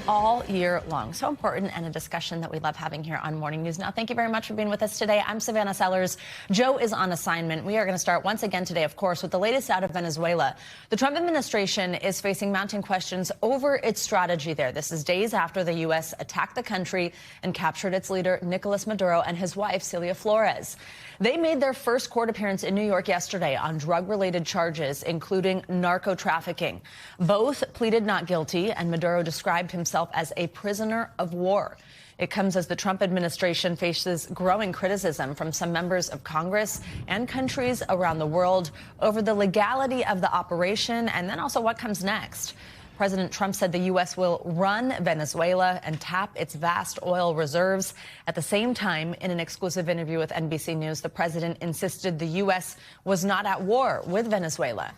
all year long. So important, and a discussion that we love having here on Morning News Now. Thank you very much for being with us today. I'm Savannah Sellers. Joe is on assignment. We are going to start once again today, of course, with the latest out of Venezuela. The Trump administration is facing mounting questions over its strategy there. This is days after the U.S. attacked the country and captured its leader, Nicolás Maduro, and his wife, Celia Flores. They made their first court appearance in New York yesterday on drug-related charges, including narco-trafficking. Both pleaded not guilty, and Maduro described himself as a prisoner of war. It comes as the Trump administration faces growing criticism from some members of Congress and countries around the world over the legality of the operation and then also what comes next. President Trump said the U.S. will run Venezuela and tap its vast oil reserves. At the same time, in an exclusive interview with NBC News, the president insisted the U.S. was not at war with Venezuela.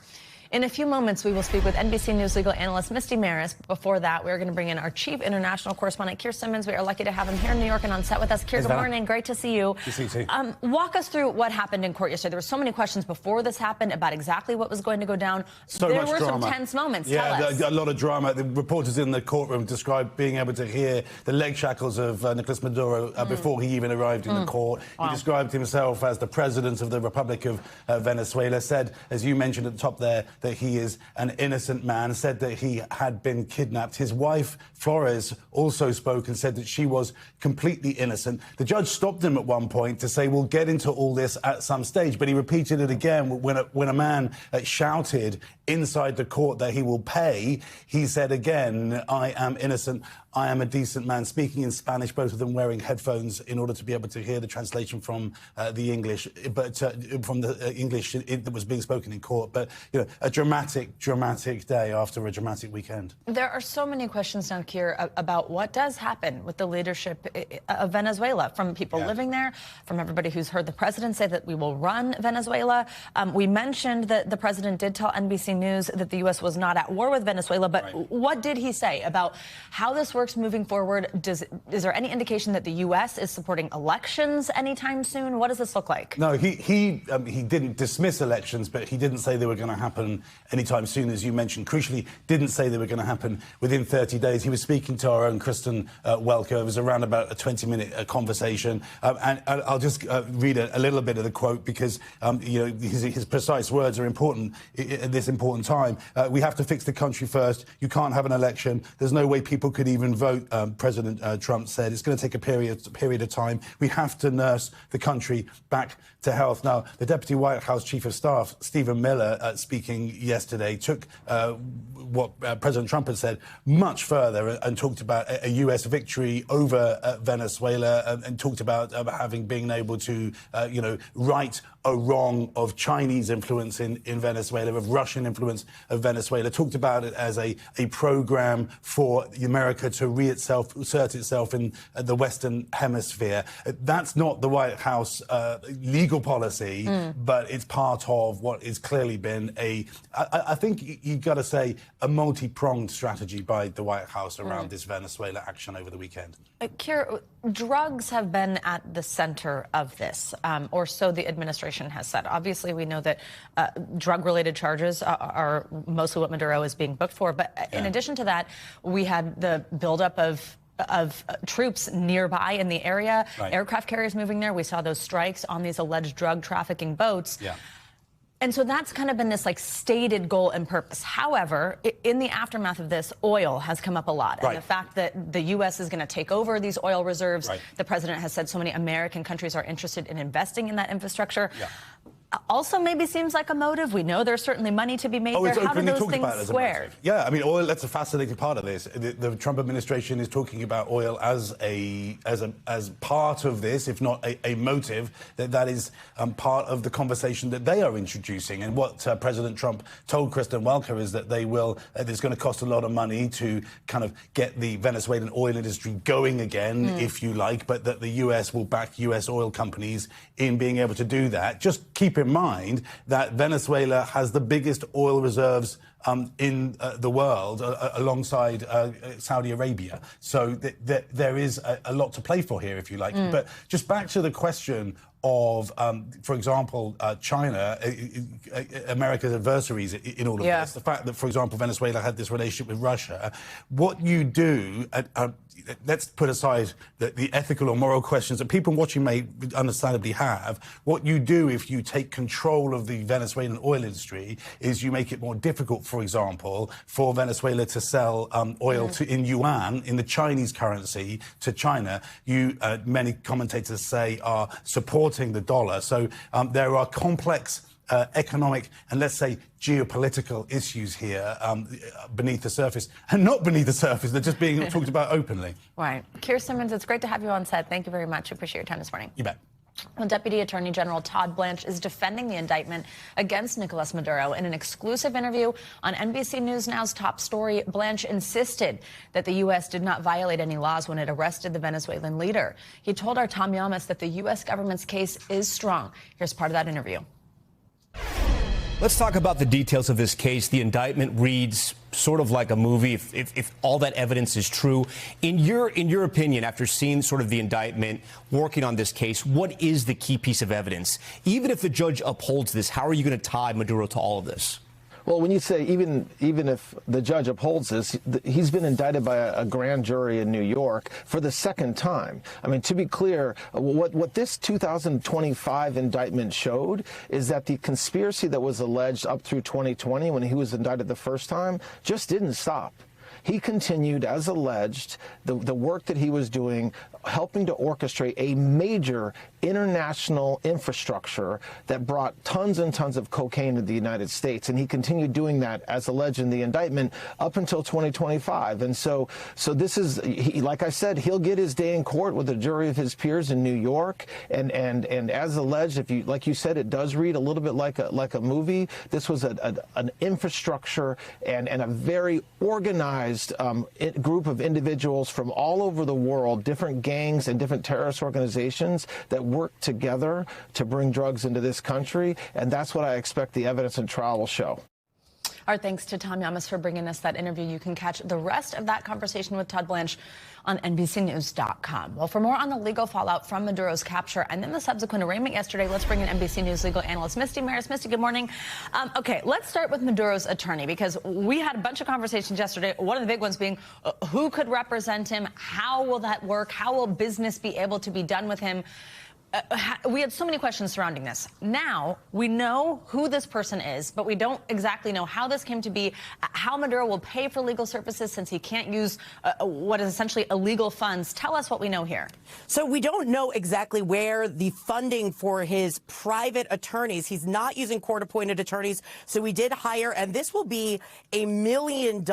In a few moments, we will speak with NBC News legal analyst Misty Maris. Before that, we're going to bring in our chief international correspondent, Keir Simmons. We are lucky to have him here in New York and on set with us. Keir, good morning. Great to see you. Good to see you. Walk us through what happened in court yesterday. There were so many questions before this happened about exactly what was going to go down. There were some tense moments. Yeah, Tell us. A lot of drama. The reporters in the courtroom described being able to hear the leg shackles of Nicolás Maduro before he even arrived in the court. Wow. He described himself as the president of the Republic of Venezuela, said, as you mentioned at the top there, that he is an innocent man, said that he had been kidnapped. His wife, Flores, also spoke and said that she was completely innocent. The judge stopped him at one point to say, we'll get into all this at some stage, but he repeated it again when a man shouted inside the court that he will pay. He said again, I am innocent, I am a decent man, speaking in Spanish, both of them wearing headphones in order to be able to hear the translation from the English, but from the English that was being spoken in court. But, you know, a dramatic day after a dramatic weekend. There are so many questions now, Keir, about what does happen with the leadership of Venezuela, from people living there, from everybody who's heard the president say that we will run Venezuela. We mentioned that the president did tell NBC News that the U.S. was not at war with Venezuela, but what did he say about how this works moving forward? Is there any indication that the U.S. is supporting elections anytime soon? What does this look like? No, he didn't dismiss elections, but he didn't say they were going to happen anytime soon, as you mentioned. Crucially, didn't say they were going to happen within 30 days. He was speaking to our own Kristen Welker. It was around about a 20-minute conversation. And I'll just read a little bit of the quote because you know, his precise words are important at this important time. We have to fix the country first. You can't have an election. There's no way people could even vote, President Trump said. It's going to take a period of time. We have to nurse the country back to health. Now, the Deputy White House Chief of Staff, Stephen Miller, speaking yesterday, took what President Trump had said much further and talked about a U.S. victory over Venezuela and talked about being able to, you know, right a wrong of Chinese influence in Venezuela, of Russian influence of Venezuela, talked about it as a program for America to assert itself in the Western Hemisphere. That's not the White House legal policy, but it's part of what has clearly been I think you've got to say, a multi-pronged strategy by the White House around this Venezuela action over the weekend. Keir, drugs have been at the center of this, or so the administration has said. Obviously, we know that drug-related charges are mostly what Maduro is being booked for. But in addition to that, we had the buildup of troops nearby in the area, aircraft carriers moving there. We saw those strikes on these alleged drug trafficking boats. And so that's kind of been this like stated goal and purpose. However, in the aftermath of this, oil has come up a lot. And the fact that the U.S. is going to take over these oil reserves, the president has said so many American countries are interested in investing in that infrastructure. Also maybe seems like a motive. We know there's certainly money to be made there. How do those things square? Yeah, I mean, oil, that's a fascinating part of this. The Trump administration is talking about oil as part of this, if not a motive, that is part of the conversation that they are introducing. And what President Trump told Kristen Welker is that it's going to cost a lot of money to kind of get the Venezuelan oil industry going again, if you like, but that the U.S. will back U.S. oil companies in being able to do that. Just keep in mind that Venezuela has the biggest oil reserves in the world alongside Saudi Arabia. So there is a lot to play for here, if you like. But just back to the question of, for example, China, America's adversaries in all of this. The fact that, for example, Venezuela had this relationship with Russia. What you do, let's put aside the ethical or moral questions that people watching may understandably have. What you do if you take control of the Venezuelan oil industry is you make it more difficult, for example, for Venezuela to sell oil in yuan, in the Chinese currency, to China. You, many commentators say, are supporting the dollar. So there are complex economic and, let's say, geopolitical issues here beneath the surface, and not beneath the surface. They're just being talked about openly. Right. Keir Simmons, it's great to have you on set. Thank you very much. Appreciate your time this morning. You bet. Well, Deputy Attorney General Todd Blanche is defending the indictment against Nicolás Maduro. In an exclusive interview on NBC News Now's Top Story, Blanche insisted that the U.S. did not violate any laws when it arrested the Venezuelan leader. He told our Tom Llamas that the U.S. government's case is strong. Here's part of that interview. Let's talk about the details of this case. The indictment reads sort of like a movie, if all that evidence is true. In your opinion, after seeing sort of the indictment, working on this case, what is the key piece of evidence? Even if the judge upholds this, how are you going to tie Maduro to all of this? Well, when you say even if the judge upholds this, he's been indicted by a grand jury in New York for the second time. I mean, to be clear, what this 2025 indictment showed is that the conspiracy that was alleged up through 2020 when he was indicted the first time just didn't stop. He continued, as alleged, the work that he was doing, helping to orchestrate a major international infrastructure that brought tons and tons of cocaine to the United States. And he continued doing that, as alleged in the indictment, up until 2025. And so this is, like I said, he'll get his day in court with a jury of his peers in New York. And as alleged, like you said, it does read a little bit like a movie. This was an infrastructure and a very organized group of individuals from all over the world, different gangs and different terrorist organizations that work together to bring drugs into this country. And that's what I expect the evidence in trial will show. Our thanks to Tom Llamas for bringing us that interview. You can catch the rest of that conversation with Todd Blanche on NBCnews.com. Well, for more on the legal fallout from Maduro's capture and then the subsequent arraignment yesterday, let's bring in NBC News legal analyst Misty Maris. Misty, good morning. Okay, let's start with Maduro's attorney, because we had a bunch of conversations yesterday. One of the big ones being who could represent him? How will that work? How will business be able to be done with him? We had so many questions surrounding this. Now we know who this person is, but we don't exactly know how this came to be, how Maduro will pay for legal services since he can't use what is essentially illegal funds. Tell us what we know here. So we don't know exactly where the funding for his private attorneys. He's not using court-appointed attorneys, so we did hire, and this will be $1 million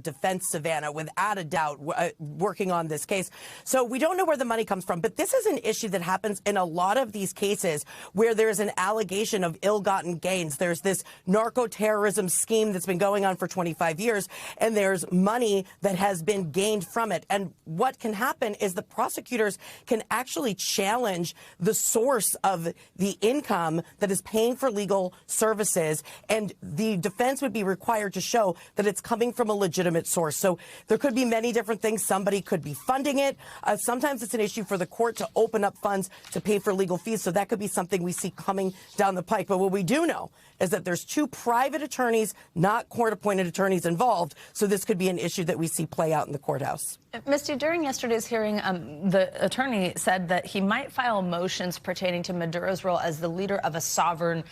defense, Savannah, without a doubt, working on this case. So we don't know where the money comes from, but this is an issue that happens in a lot of these cases where there's an allegation of ill-gotten gains. There's this narco-terrorism scheme that's been going on for 25 years, and there's money that has been gained from it. And what can happen is the prosecutors can actually challenge the source of the income that is paying for legal services, and the defense would be required to show that it's coming from a legitimate source. So there could be many different things. Somebody could be funding it. Sometimes it's an issue for the court to open up funds to pay for legal fees, so that could be something we see coming down the pike. But what we do know is that there's two private attorneys, not court-appointed attorneys, involved, so this could be an issue that we see play out in the courthouse. Misty, during yesterday's hearing, the attorney said that he might file motions pertaining to Maduro's role as the leader of a sovereign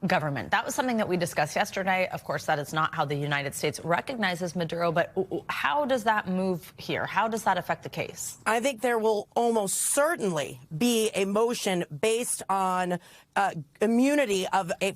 government. That was something that we discussed yesterday. Of course, that is not how the United States recognizes Maduro, but how does that move here? How does that affect the case? I think there will almost certainly be a motion based on immunity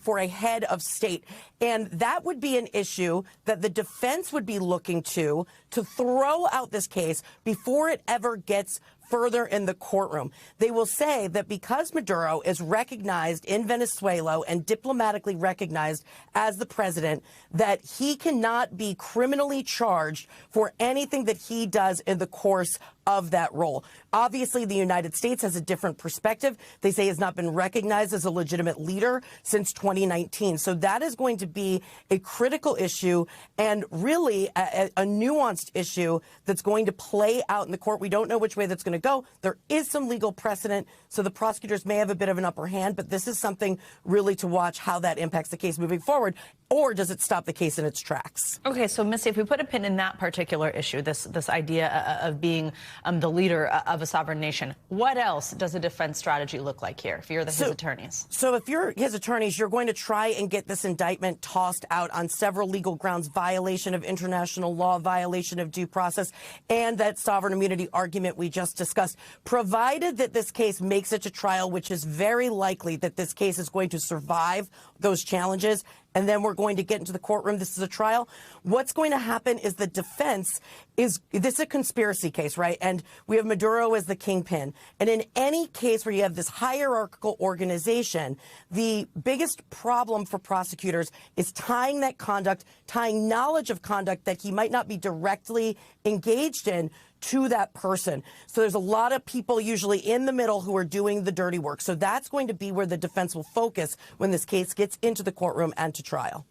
for a head of state. And that would be an issue that the defense would be looking to throw out this case before it ever gets further in the courtroom. They will say that because Maduro is recognized in Venezuela and diplomatically recognized as the president, that he cannot be criminally charged for anything that he does in the course of that role. Obviously, the United States has a different perspective. They say has not been recognized as a legitimate leader since 2019. So that is going to be a critical issue and really a nuanced issue that's going to play out in the court. We don't know which way that's going to go. There is some legal precedent, so the prosecutors may have a bit of an upper hand, but this is something really to watch how that impacts the case moving forward. Or does it stop the case in its tracks? Okay, so Misty, if we put a pin in that particular issue, this idea of being the leader of a sovereign nation, what else does a defense strategy look like here if you're his attorneys? So if you're his attorneys, you're going to try and get this indictment tossed out on several legal grounds: violation of international law, violation of due process, and that sovereign immunity argument we just discussed, provided that this case makes it to trial, which is very likely that this case is going to survive those challenges. And then we're going to get into the courtroom. This is a trial. What's going to happen is the defense this is a conspiracy case, right? And we have Maduro as the kingpin. And in any case where you have this hierarchical organization, the biggest problem for prosecutors is tying that conduct, tying knowledge of conduct that he might not be directly engaged in to that person. So there's a lot of people usually in the middle who are doing the dirty work. So that's going to be where the defense will focus when this case gets into the courtroom and to trial.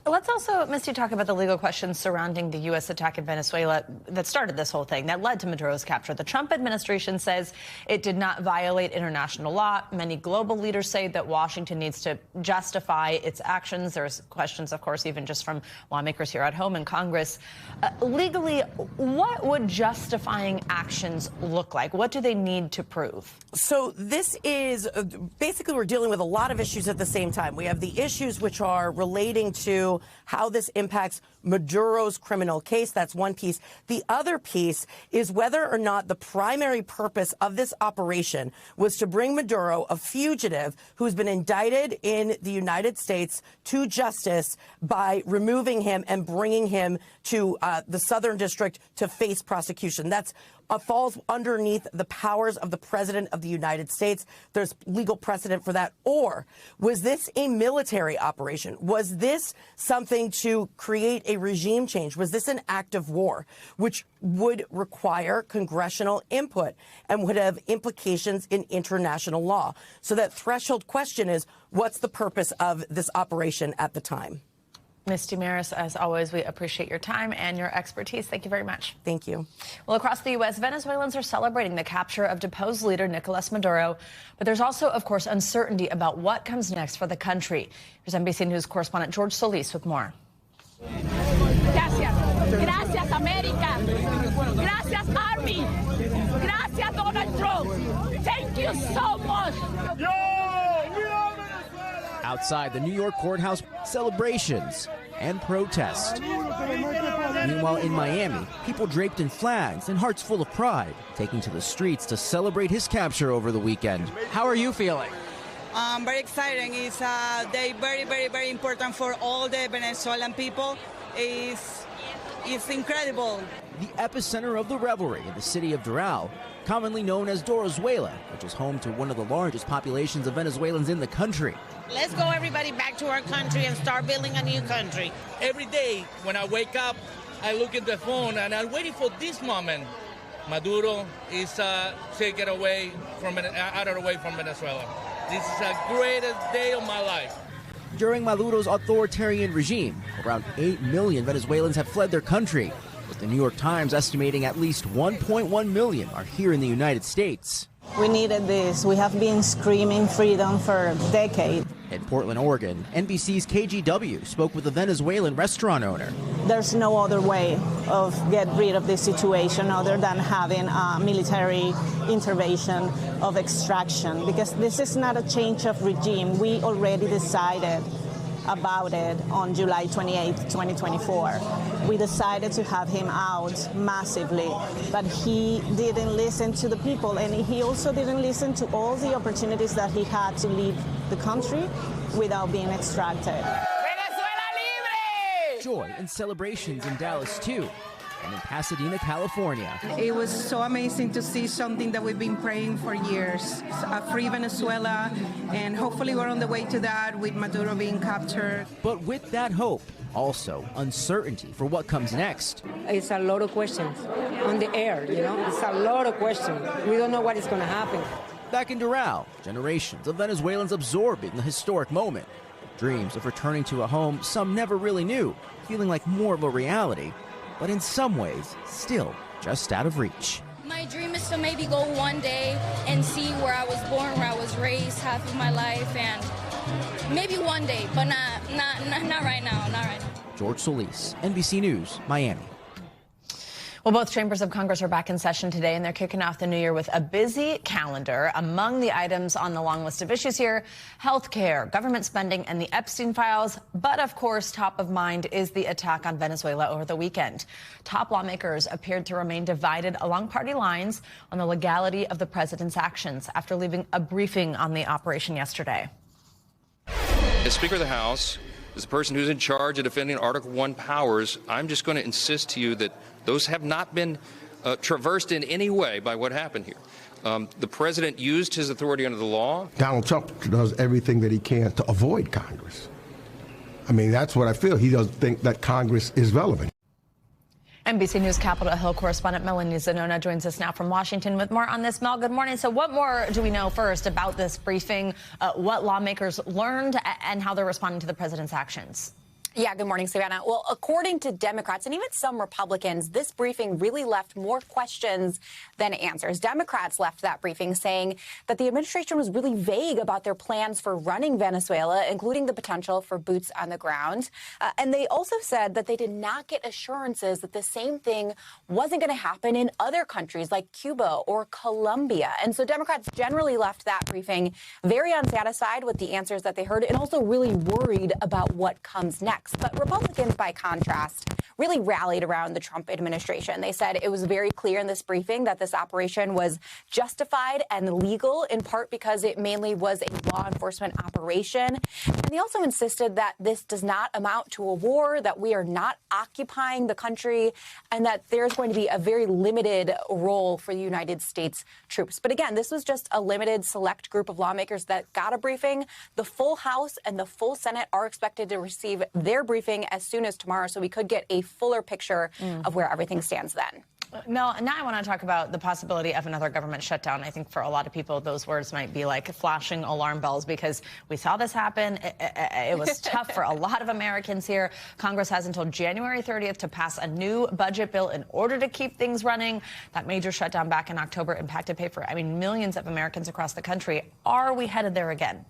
Let's also, Misty, talk about the legal questions surrounding the U.S. attack in Venezuela that started this whole thing, that led to Maduro's capture. The Trump administration says it did not violate international law. Many global leaders say that Washington needs to justify its actions. There's questions, of course, even just from lawmakers here at home in Congress. Legally, what would justifying actions look like? What do they need to prove? So this is basically we're dealing with a lot of issues at the same time. We have the issues which are relating to how this impacts Maduro's criminal case. That's one piece. The other piece is whether or not the primary purpose of this operation was to bring Maduro, a fugitive who's been indicted in the United States, to justice by removing him and bringing him to the Southern District to face prosecution. That's falls underneath the powers of the President of the United States. There's legal precedent for that. Or was this a military operation? Was this something to create a regime change? Was this an act of war, which would require congressional input and would have implications in international law? So that threshold question is, what's the purpose of this operation at the time? Misty Maris, as always, we appreciate your time and your expertise. Thank you very much. Thank you. Well, across the U.S., Venezuelans are celebrating the capture of deposed leader Nicolás Maduro. But there's also, of course, uncertainty about what comes next for the country. Here's NBC News correspondent George Solis with more. Gracias. Gracias, America. Gracias, Army. Gracias, Donald Trump. Thank you so much. Outside the New York courthouse, celebrations and protests. Meanwhile, in Miami, people draped in flags and hearts full of pride, taking to the streets to celebrate his capture over the weekend. How are you feeling? Very exciting. It's a day very, very, very important for all the Venezuelan people. It's incredible. The epicenter of the revelry in the city of Doral, commonly known as Venezuela, which is home to one of the largest populations of Venezuelans in the country. Let's go, everybody, back to our country and start building a new country. Every day when I wake up, I look at the phone and I'm waiting for this moment. Maduro is taken away from out of the way from Venezuela. This is the greatest day of my life. During Maduro's authoritarian regime, around 8 million Venezuelans have fled their country, with the New York Times estimating at least 1.1 million are here in the United States. We needed this. We have been screaming freedom for decades. In Portland, Oregon, NBC's KGW spoke with a Venezuelan restaurant owner. There's no other way of get rid of this situation other than having a military intervention of extraction, because this is not a change of regime. We already decided about it on July 28, 2024. We decided to have him out massively, but he didn't listen to the people, and he also didn't listen to all the opportunities that he had to leave the country without being extracted. Venezuela libre! Joy and celebrations in Dallas, too, and in Pasadena, California. It was so amazing to see something that we've been praying for years, a free Venezuela, and hopefully we're on the way to that with Maduro being captured. But with that hope Also, uncertainty for what comes next. It's a lot of questions on the air, It's a lot of questions. We don't know what is going to happen. Back in Doral, generations of Venezuelans absorbing the historic moment. Dreams of returning to a home some never really knew, feeling like more of a reality, but in some ways, still just out of reach. My dream is to maybe go one day and see where I was born, where I was raised half of my life, and maybe one day, but not right now, not right now. George Solis, NBC News, Miami. Well, both chambers of Congress are back in session today, and they're kicking off the new year with a busy calendar. Among the items on the long list of issues here, health care, government spending, and the Epstein files. But, of course, top of mind is the attack on Venezuela over the weekend. Top lawmakers appeared to remain divided along party lines on the legality of the president's actions after leaving a briefing on the operation yesterday. As Speaker of the House, as the person who's in charge of defending Article 1 powers, I'm just going to insist to you that those have not been traversed in any way by what happened here. The president used his authority under the law. Donald Trump does everything that he can to avoid Congress. I mean, that's what I feel. He doesn't think that Congress is relevant. NBC News Capitol Hill correspondent Melanie Zanona joins us now from Washington with more on this. Mel, good morning. So what more do we know first about this briefing, what lawmakers learned, and how they're responding to the president's actions? Yeah, good morning, Savannah. Well, according to Democrats and even some Republicans, this briefing really left more questions than answers. Democrats left that briefing saying that the administration was really vague about their plans for running Venezuela, including the potential for boots on the ground. And they also said that they did not get assurances that the same thing wasn't going to happen in other countries like Cuba or Colombia. And so Democrats generally left that briefing very unsatisfied with the answers that they heard and also really worried about what comes next. But Republicans, by contrast, really rallied around the Trump administration. They said it was very clear in this briefing that this operation was justified and legal, in part because it mainly was a law enforcement operation. And they also insisted that this does not amount to a war, that we are not occupying the country, and that there's going to be a very limited role for the United States troops. But again, this was just a limited select group of lawmakers that got a briefing. The full House and the full Senate are expected to receive their briefing as soon as tomorrow, so we could get a fuller picture of where everything stands then. Mel, now I want to talk about the possibility of another government shutdown. I think for a lot of people, those words might be like flashing alarm bells because we saw this happen. It was tough for a lot of Americans here. Congress has until January 30th to pass a new budget bill in order to keep things running. That major shutdown back in October impacted millions of Americans across the country. Are we headed there again?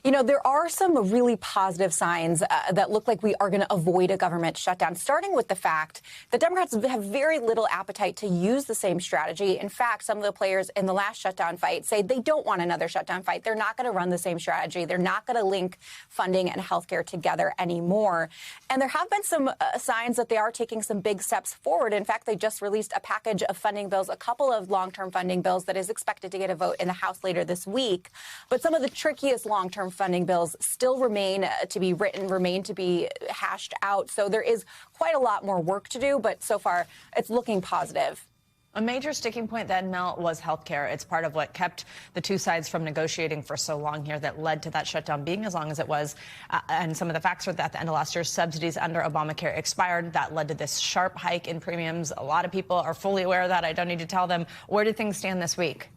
You know, there are some really positive signs that look like we are going to avoid a government shutdown, starting with the fact that Democrats have very little appetite to use the same strategy. In fact, some of the players in the last shutdown fight say they don't want another shutdown fight. They're not going to run the same strategy. They're not going to link funding and healthcare together anymore. And there have been some signs that they are taking some big steps forward. In fact, they just released a package of funding bills, a couple of long-term funding bills that is expected to get a vote in the House later this week. But some of the trickiest long-term funding bills still remain to be written, remain to be hashed out. So there is quite a lot more work to do, but so far it's looking positive. A major sticking point then, Mel, was health care. It's part of what kept the two sides from negotiating for so long here that led to that shutdown being as long as it was. And some of the facts were that at the end of last year, subsidies under Obamacare expired. That led to this sharp hike in premiums. A lot of people are fully aware of that. I don't need to tell them. Where do things stand this week?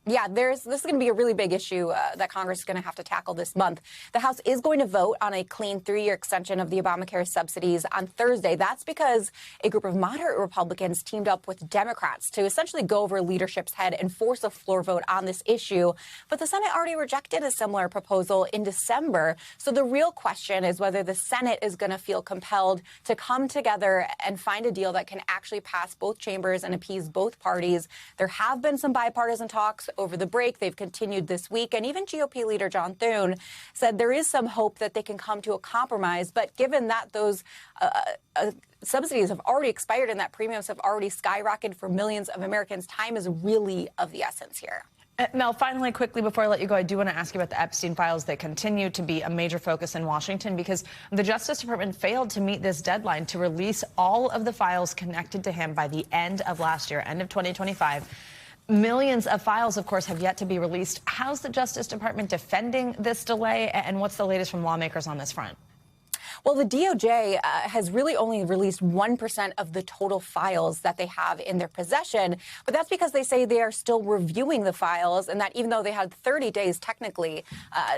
Yeah, this is going to be a really big issue that Congress is going to have to tackle this month. The House is going to vote on a clean 3-year extension of the Obamacare subsidies on Thursday. That's because a group of moderate Republicans teamed up with Democrats to essentially go over leadership's head and force a floor vote on this issue. But the Senate already rejected a similar proposal in December. So the real question is whether the Senate is going to feel compelled to come together and find a deal that can actually pass both chambers and appease both parties. There have been some bipartisan talks over the break. They've continued this week. And even GOP leader John Thune said there is some hope that they can come to a compromise. But given that those subsidies have already expired and that premiums have already skyrocketed for millions of Americans, time is really of the essence here. Mel, finally, quickly, before I let you go, I do want to ask you about the Epstein files. They continue to be a major focus in Washington because the Justice Department failed to meet this deadline to release all of the files connected to him by the end of last year, end of 2025. Millions of files, of course, have yet to be released. How's the Justice Department defending this delay, and what's the latest from lawmakers on this front? Well, the DOJ has really only released 1% of the total files that they have in their possession. But that's because they say they are still reviewing the files, and that even though they had 30 days technically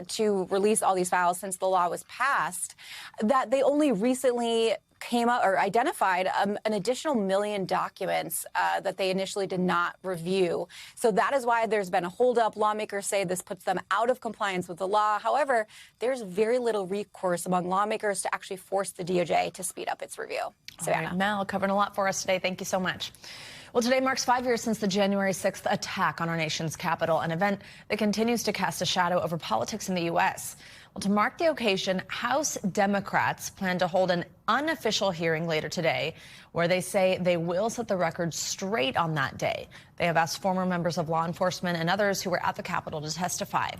to release all these files since the law was passed, that they only recently came up or identified an additional 1 million documents that they initially did not review. So that is why there's been a holdup. Lawmakers say this puts them out of compliance with the law. However, there's very little recourse among lawmakers to actually force the DOJ to speed up its review. Savannah. Right, Mel, covering a lot for us today. Thank you so much. Well, today marks 5 years since the January 6th attack on our nation's capital, an event that continues to cast a shadow over politics in the U.S. Well, to mark the occasion, House Democrats plan to hold an unofficial hearing later today where they say they will set the record straight on that day. They have asked former members of law enforcement and others who were at the Capitol to testify.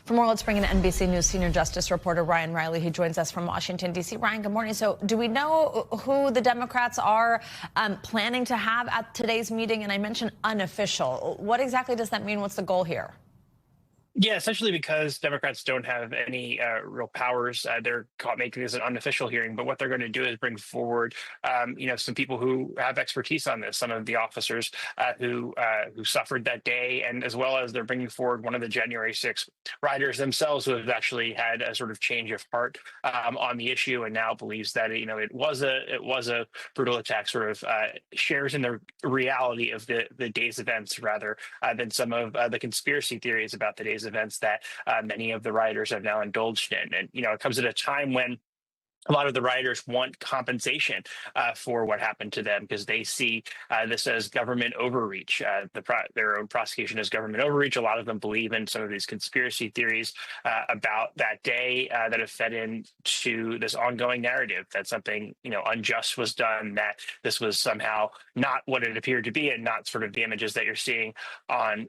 For more, let's bring in NBC News senior justice reporter Ryan Riley, who joins us from Washington, D.C. Ryan, good morning. So do we know who the Democrats are planning to have at today's meeting? And I mentioned unofficial. What exactly does that mean? What's the goal here? Yeah, essentially because Democrats don't have any real powers, they're making this an unofficial hearing. But what they're going to do is bring forward, some people who have expertise on this, some of the officers who suffered that day, and as well as they're bringing forward one of the January 6th riders themselves who have actually had a sort of change of heart on the issue and now believes that it was a brutal attack, sort of shares in the reality of the day's events rather than some of the conspiracy theories about the day's events that many of the rioters have now indulged in. And, it comes at a time when a lot of the rioters want compensation for what happened to them because they see this as government overreach. Their own prosecution as government overreach. A lot of them believe in some of these conspiracy theories about that day that have fed into this ongoing narrative that something unjust was done, that this was somehow not what it appeared to be, and not sort of the images that you're seeing on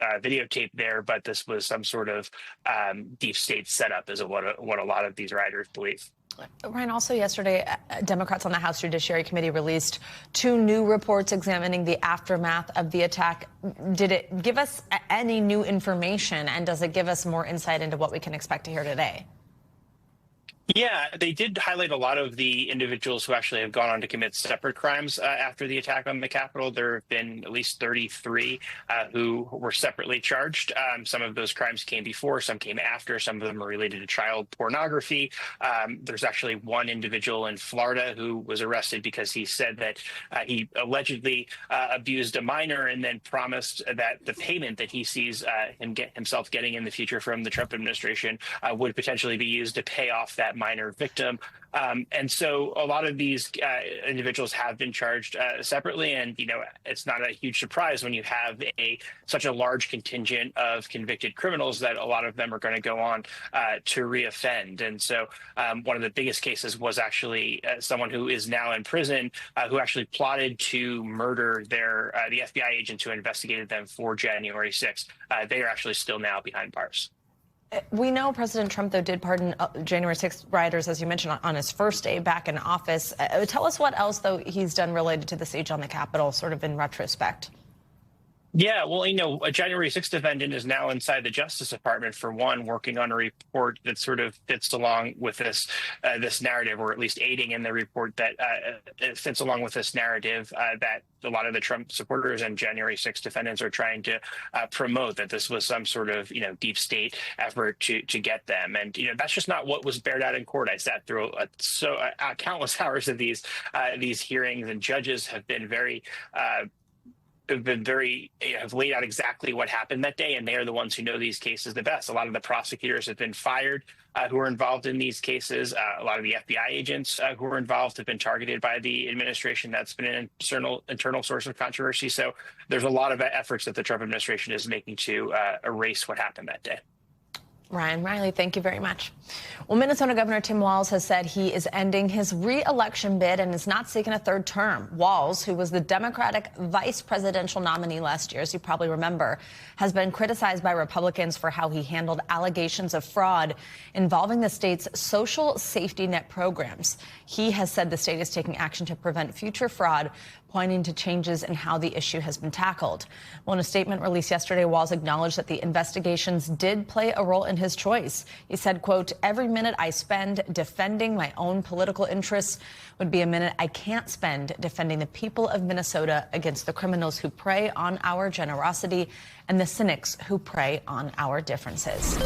videotape there, but this was some sort of deep state setup, is what a lot of these rioters believe. Ryan, also yesterday, Democrats on the House Judiciary Committee released 2 new reports examining the aftermath of the attack. Did it give us any new information, and does it give us more insight into what we can expect to hear today? Yeah, they did highlight a lot of the individuals who actually have gone on to commit separate crimes after the attack on the Capitol. There have been at least 33 who were separately charged. Some of those crimes came before, some came after. Some of them are related to child pornography. There's actually one individual in Florida who was arrested because he said that he allegedly abused a minor and then promised that the payment that he sees himself getting in the future from the Trump administration would potentially be used to pay off that minor victim. And so a lot of these individuals have been charged separately. And, it's not a huge surprise when you have such a large contingent of convicted criminals that a lot of them are going to go on to reoffend. And so one of the biggest cases was actually someone who is now in prison who actually plotted to murder the FBI agents who investigated them for January 6th. They are actually still now behind bars. We know President Trump, though, did pardon January 6th rioters, as you mentioned, on his first day back in office. Tell us what else, though, he's done related to the siege on the Capitol, sort of in retrospect. Yeah, well, a January 6th defendant is now inside the Justice Department, for one, working on a report that sort of fits along with this narrative, or at least aiding in the report that fits along with this narrative that a lot of the Trump supporters and January 6th defendants are trying to promote, that this was some sort of, deep state effort to get them. And, that's just not what was bared out in court. I sat through countless hours of these hearings, and judges have been have laid out exactly what happened that day, and they are the ones who know these cases the best. A lot of the prosecutors have been fired who are involved in these cases. A lot of the FBI agents who are involved have been targeted by the administration. That's been an internal source of controversy. So there's a lot of efforts that the Trump administration is making to erase what happened that day. Ryan Riley, thank you very much. Well, Minnesota Governor Tim Walz has said he is ending his re-election bid and is not seeking a third term. Walz, who was the Democratic vice presidential nominee last year, as you probably remember, has been criticized by Republicans for how he handled allegations of fraud involving the state's social safety net programs. He has said the state is taking action to prevent future fraud pointing to changes in how the issue has been tackled. Well, in a statement released yesterday, Walz acknowledged that the investigations did play a role in his choice. He said, quote, "Every minute I spend defending my own political interests would be a minute I can't spend defending the people of Minnesota against the criminals who prey on our generosity and the cynics who prey on our differences."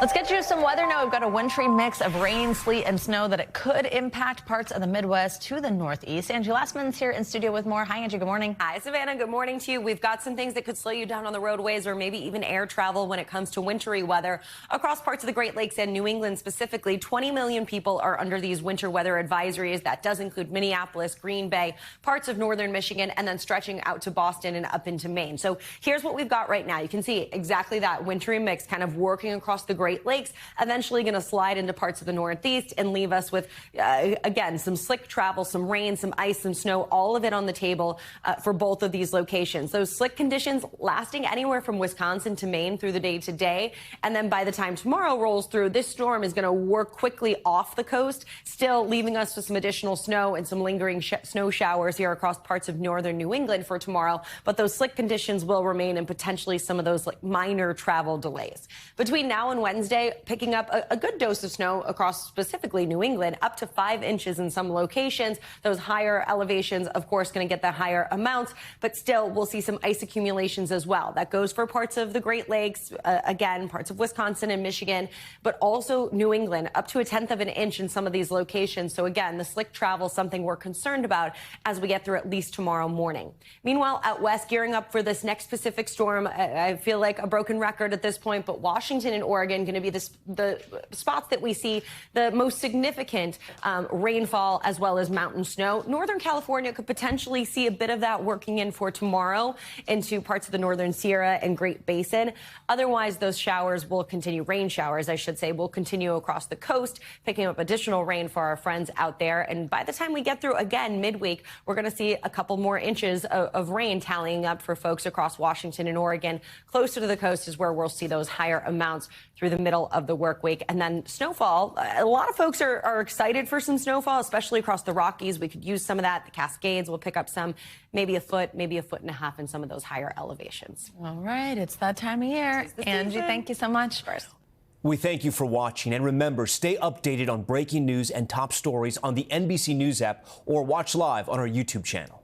Let's get you some weather now. We've got a wintry mix of rain, sleet, and snow that it could impact parts of the Midwest to the Northeast. Angie Lastman's here in studio with more. Hi, Angie. Good morning. Hi, Savannah. Good morning to you. We've got some things that could slow you down on the roadways or maybe even air travel when it comes to wintry weather across parts of the Great Lakes and New England specifically. 20 million people are under these winter weather advisories. That does include Minneapolis, Green Bay, parts of northern Michigan, and then stretching out to Boston and up into Maine. So here's what we've got right now. You can see exactly that wintry mix kind of working across the Great Lakes, eventually going to slide into parts of the Northeast and leave us with, again, some slick travel, some rain, some ice, some snow, all of it on the table for both of these locations. Those slick conditions lasting anywhere from Wisconsin to Maine through the day today. And then by the time tomorrow rolls through, this storm is going to work quickly off the coast, still leaving us with some additional snow and some lingering snow showers here across parts of northern New England for tomorrow. But those slick conditions will remain and potentially some of those minor travel delays. Between now and Wednesday, picking up a good dose of snow across specifically New England, up to 5 inches in some locations. Those higher elevations, of course, going to get the higher amounts, but still we'll see some ice accumulations as well. That goes for parts of the Great Lakes, again, parts of Wisconsin and Michigan, but also New England, up to 1/10 of an inch in some of these locations. So again, the slick travel, something we're concerned about as we get through at least tomorrow morning. Meanwhile, out west, gearing up for this next Pacific storm, I feel like a broken record at this point, but Washington and Oregon going to be the spots that we see the most significant rainfall as well as mountain snow. Northern California could potentially see a bit of that working in for tomorrow into parts of the northern Sierra and Great Basin. Otherwise, those showers will continue, rain showers, I should say, will continue across the coast, picking up additional rain for our friends out there. And by the time we get through again midweek, we're going to see a couple more inches of rain tallying up for folks across Washington and Oregon. Closer to the coast is where we'll see those higher amounts through the middle of the work week. And then snowfall, a lot of folks are excited for some snowfall, especially across the Rockies. We could use some of that. The Cascades will pick up some, maybe a foot, maybe 1.5 feet in some of those higher elevations. All right, it's that time of year. Angie, thank you so much. We thank you for watching. And remember, stay updated on breaking news and top stories on the NBC News app or watch live on our YouTube channel.